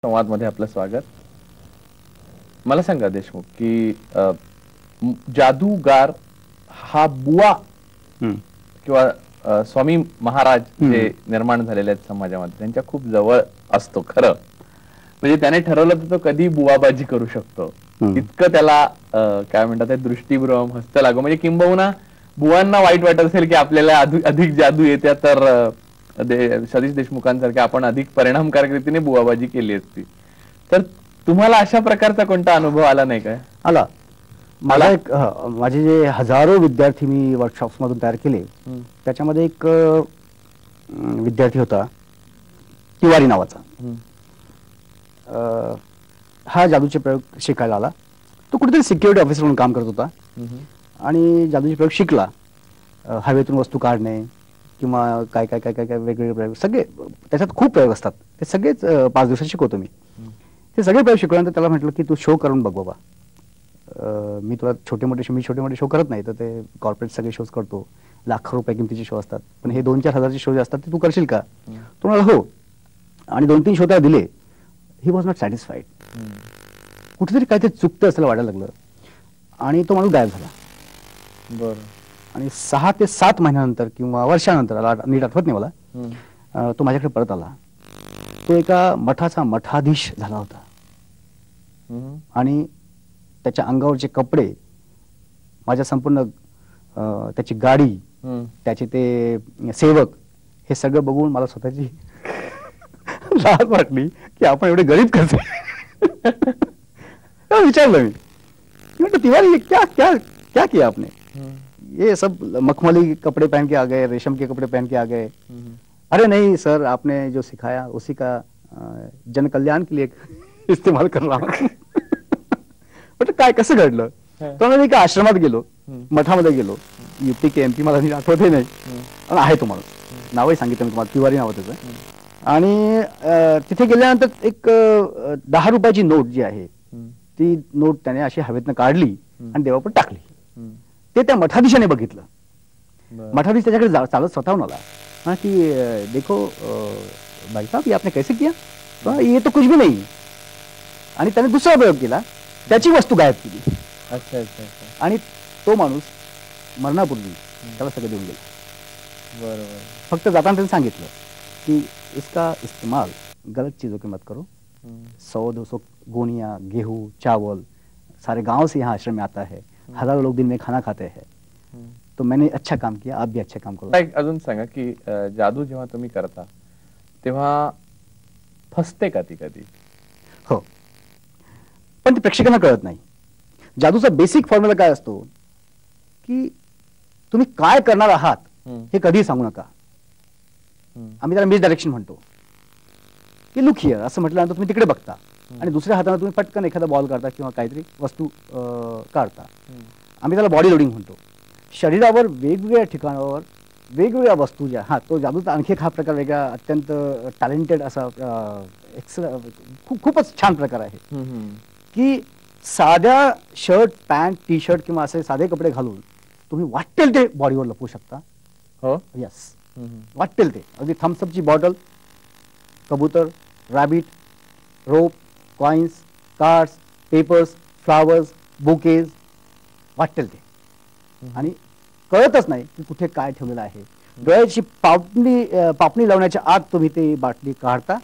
संवाद मध्ये आपलं स्वागत. मला सांगा देशमुख की जादूगार हा बुवा किंवा स्वामी महाराज जे निर्माण झालेले आहेत समाजामध्ये त्यांच्या खूप जवळ असतो खरं. म्हणजे त्याने ठरवलं तर तो कधी बुवाबाजी करू शकतो. इतकं त्याला काय म्हणतात दृष्टीभ्रम हस्त लागो. म्हणजे किंबहुना बुवांना वाईट वाटत असेल की आपल्याला अधिक जादू येत्या तर सतीश देशमुखांसारख्या आपण अधिक परिणामकारक रीतीने बुवाबाजी केली असती. तर तुम्हाला अशा प्रकारचा कोणता अनुभव आला नाही काय? आला. मला एक माझे जे हजारो विद्यार्थी मी वर्कशॉप्स मधून तयार केले त्याच्यामध्ये एक विद्यार्थी होता तिवारी नावाचा. हा जादूचे प्रयोग शिकायला आला. तो कुठेतरी सिक्युरिटी ऑफिसर म्हणून काम करत होता आणि जादूचे प्रयोग शिकला. हवेतून वस्तू काढणे किंवा काय काय काय काय काय वेगवेगळे प्रयोग सगळे त्याच्यात खूप प्रयोग असतात. ते सगळेच 5 दिवसात शिकवतो मी. ते सगळे प्रयोग शिकवल्यानंतर त्याला म्हटलं की तू शो करून बघ बाबा. मी तुला छोटे मोठे शो करत नाही तर ते कॉर्पोरेट सगळे शोज करतो. लाखो रुपये किमतीचे शो असतात. पण हे 2-4 हजारचे शो जे असतात ते तू करशील का? तो म्हणाला हो. आणि 2-3 शो त्याला दिले. He was not satisfied. कुठेतरी काहीतरी चुकतं असं वाटायला लागलं आणि तो माणूस गायब झाला. बरं. आणि 6 ते 7 महिन्यानंतर किंवा वर्षानंतर नीट आठवत नाही मला, तो माझ्याकडे परत आला. तो एका मठाचा मठाधीश झाला होता आणि त्याच्या अंगावरचे कपडे, माझ्या संपूर्ण त्याची गाडी, त्याचे ते सेवक, हे सगळं बघून मला स्वतःची लाज वाटली की आपण एवढे गरीब कसे. विचारलं मी म्हटलं तिवारी क्या क्या क्या किया आपने? ये सब मखमली कपड़े पहन के आ गए, रेशम के कपड़े पहन के आ गए. अरे नहीं सर, आपने जो सिखाया उसी का जन कल्याण के लिए इस्तेमाल कर रहा हूं. म्हटलं काय कसं घडलं? तो मी एका आश्रमात गेलो, मठामध्ये गेलो. युपी के एमपी मला आठवतही नाही पण आहे तो माणूस. नावही सांगितलं मी तुम्हाला, तिवारी नाव त्याचं. आणि तिथे गेल्यानंतर एक 10 रुपयाची नोट जी आहे ती नोट त्याने अशी हवेतनं काढली आणि देवापुढे टाकली. ते त्या मठाधीशाने बघितलं. मठाधीश त्याच्याकडे चालत स्वतःहून आला की देखो भाई साहब ये आपने कैसे किया? तो ये तो कुछ भी नहीं. आणि त्याने दुसरा प्रयोग केला, त्याची वस्तू गायब केली. अच्छा अच्छा अच्छा. आणि तो माणूस मरणापूर्वी त्याला सगळं देऊन गेला. बरोबर. फक्त जाताना त्यांनी सांगितलं की इसका इस्तेमाल गलत चीजों के मत करो. 100-200 गोनियां गेहूं चावल सारे गांव से यहाँ आश्रम में आता है. हजारों लोग दिन में खाना खाते हैं. तो मैंने अच्छा काम किया, आप भी अच्छा काम करो. अजून सांगा की जादू जेव्हा तुम्ही करता तेव्हा फसते का ती कधी? हो, पण ते प्रेक्षकांना कळत नाही. जादूचा बेसिक फॉर्म्युला काय असतो की तुम्ही काय करणार आहात हे कधीही सांगू नका. आम्ही त्याला मिस डायरेक्शन म्हणतो. की लुक हिअर असं म्हटल्यानंतर तुम्ही तिकडे बघता आणि दुसऱ्या हाताने तुम्ही पटकन एखादा बॉल काढता किंवा काहीतरी वस्तू काढता. आम्ही त्याला बॉडी लोडिंग म्हणतो. शरीरावर वेगवेगळ्या ठिकाणावर वेगवेगळ्या वस्तू ज्या, हा तो जादूचा आणखी एक हा प्रकार वेगळा अत्यंत टॅलेंटेड असा खूपच छान प्रकार आहे की साध्या शर्ट पॅन्ट टी शर्ट किंवा असे साधे कपडे घालून तुम्ही वाटेल ते बॉडीवर लपवू शकता. हो, यस, वाटेल ते. अगदी थम्सअपची बॉटल, कबूतर, rabbit, rope, coins, cards, papers, flowers, bouquets, वाटेल ते. आणि कळतच नाही की कुठे काय ठेवलेलं आहे. डोळ्याची पापणी लावण्याच्या आत तुम्ही ते बाटली काढता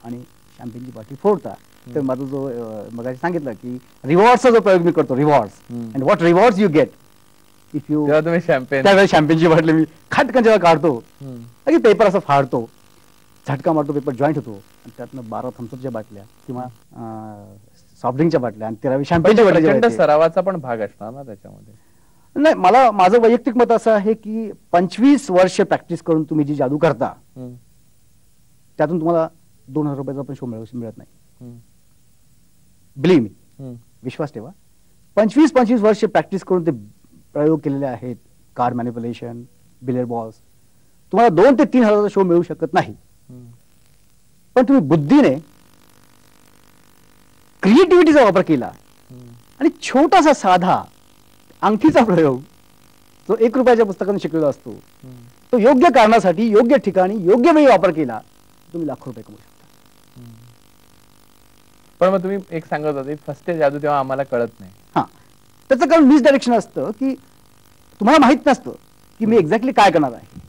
आणि शॅम्पेनची बाटली फोडता. तर माझं जो मगाशी सांगितलं की रिवॉर्डचा जो प्रयोग मी करतो, rewards, and what rewards you get if you, तुम्ही शॅम्पेन, त्यावेळेस शॅम्पेनची बाटली मी खटकन जेव्हा काढतो अगदी पेपर असं फाडतो, झटका मारतो, पेपर जॉईंट होतो आणि त्यातनं 12 थम्सअपच्या बाटल्या किंवा सॉफ्टड्रिंकच्या बाटल्या आणि 13वी शॅम्पेनच्या बाटल्या. सरावाचा पण भाग असणार ना त्याच्यामध्ये? नाही, मला माझं वैयक्तिक मत असं आहे की 25 वर्ष प्रॅक्टिस करून तुम्ही जी जादू करता त्यातून तुम्हाला 2000 रुपयाचा पण शो मिळत नाही. बिलीव्ह मी, विश्वास ठेवा. 25 वर्ष प्रॅक्टिस करून ते प्रयोग केलेले आहेत, कार्ड मॅनिप्युलेशन, बिलियर्ड बॉल्स, तुम्हाला 2 ते 3 हजाराचा शो मिळू शकत नाही. पण तुम्ही बुद्धीने क्रिएटिव्हिटीचा वापर केला आणि छोटासा साधा अंगठीचा प्रयोग जो 1 रुपयाच्या पुस्तकाने शिकलेला असतो तो योग्य कारणासाठी योग्य ठिकाणी योग्य वेळी वापर केला, तुम्ही लाखो रुपये कमवू शकता. पण मग तुम्ही एक सांगत होते फर्स्ट जादू तेव्हा आम्हाला कळत नाही. हा, त्याचं कारण मिस डायरेक्शन असतं की तुम्हाला माहित नसतं की मी एक्झॅक्टली काय करणार आहे.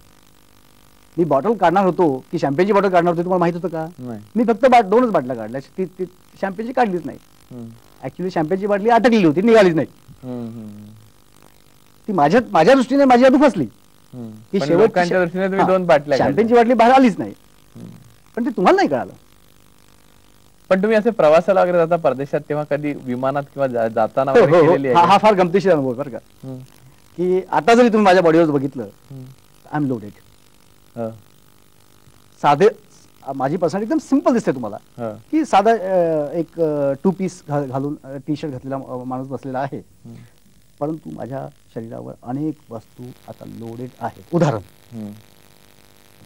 मी बॉटल काढणार होतो की शॅम्पेनची बॉटल काढणार होतो तुम्हाला माहित होतं का? नाही. मी फक्त 2च बाटल्या काढल्या, ती शॅम्पेनची काढलीच नाही. ऍक्च्युली शॅम्पेनची बाटली अटकलेली होती, निघालीच नाही. ती माझ्या दृष्टीने माझी जादू फसली की पण लोकांच्या दृष्टीने तुम्ही 2 बाटल्या शॅम्पेनची बाटली बाहेर आलीच नाही. पण ते तुम्हाला नाही कळालं. पण तुम्ही असे प्रवासाला वगैरे जाता परदेशात तेव्हा कधी विमानात किंवा जाताना हो, वगैरे हो, हो. केलेली आहे हा फार गमतीशीर अनुभव बरं का, का? की आता जरी तुम्ही माझ्या बॉडीवर बघितलं आय एम लोडेड. हं, साधे माझी पर्सनॅलिटी एकदम सिंपल दिसते तुम्हाला हं, की साधा एक 2 पीस घालून टी शर्ट घातलेला माणूस बसलेला आहे. परंतु माझ्या शरीरावर अनेक वस्तू आता लोडेड आहेत. उदाहरण हं.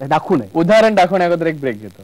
दाखवू नये. उदाहरण दाखवण्या अगोदर एक ब्रेक घेतो.